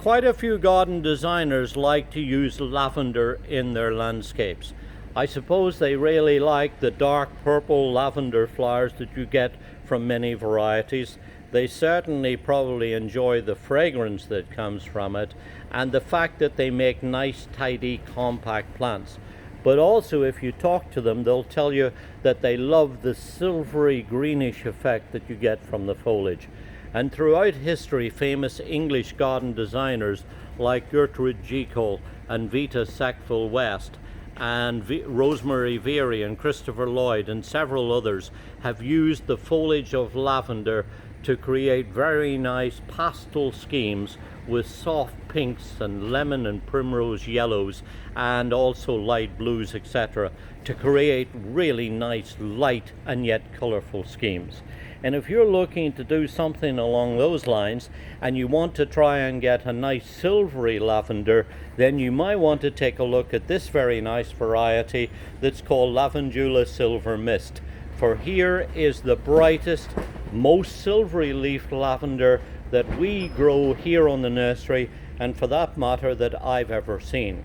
Quite a few garden designers like to use lavender in their landscapes. I suppose they really like the dark purple lavender flowers that you get from many varieties. They certainly probably enjoy the fragrance that comes from it and the fact that they make nice, tidy, compact plants. But also, if you talk to them, they'll tell you that they love the silvery greenish effect that you get from the foliage. And throughout history, famous English garden designers like Gertrude Jekyll and Vita Sackville-West and Rosemary Veary and Christopher Lloyd and several others have used the foliage of lavender to create very nice pastel schemes with soft pinks and lemon and primrose yellows and also light blues, etc., to create really nice light and yet colorful schemes. And if you're looking to do something along those lines and you want to try and get a nice silvery lavender, then you might want to take a look at this very nice variety that's called Lavandula Silver Mist. For here is the brightest, most silvery leaf lavender that we grow here on the nursery, and for that matter that I've ever seen.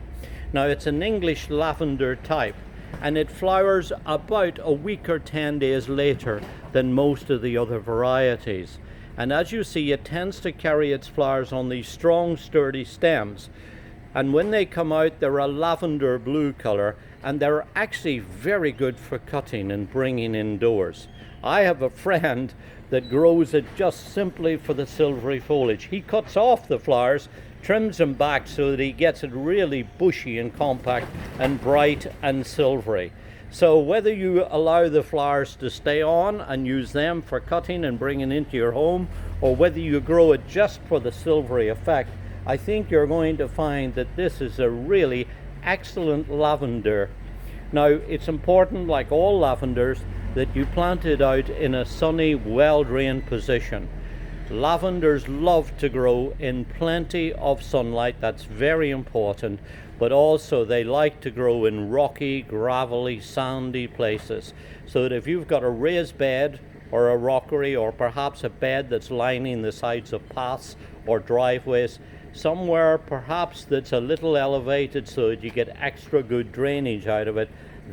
Now, it's an English lavender type, and it flowers about a week or 10 days later than most of the other varieties. And as you see, it tends to carry its flowers on these strong, sturdy stems. And when they come out, they're a lavender blue color, and they're actually very good for cutting and bringing indoors. I have a friend that grows it just simply for the silvery foliage. He cuts off the flowers, trims them back so that he gets it really bushy and compact and bright and silvery. So whether you allow the flowers to stay on and use them for cutting and bringing into your home, or whether you grow it just for the silvery effect, I think you're going to find that this is a really excellent lavender. Now, it's important, like all lavenders, that you plant it out in a sunny, well-drained position. Lavenders love to grow in plenty of sunlight, that's very important, but also they like to grow in rocky, gravelly, sandy places. So that if you've got a raised bed or a rockery, or perhaps a bed that's lining the sides of paths or driveways, somewhere perhaps that's a little elevated so that you get extra good drainage out of it,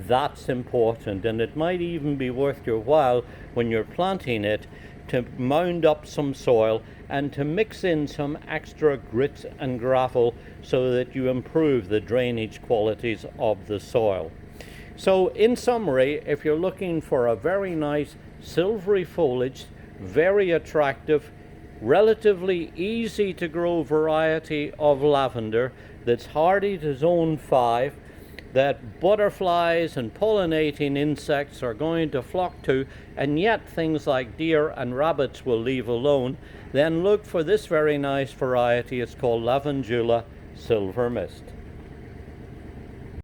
that's important. And it might even be worth your while when you're planting it to mound up some soil and to mix in some extra grit and gravel so that you improve the drainage qualities of the soil. So in summary, if you're looking for a very nice silvery foliage, very attractive, relatively easy to grow variety of lavender that's hardy to zone 5, that butterflies and pollinating insects are going to flock to, and yet things like deer and rabbits will leave alone, then look for this very nice variety. It's called Lavandula Silver Mist.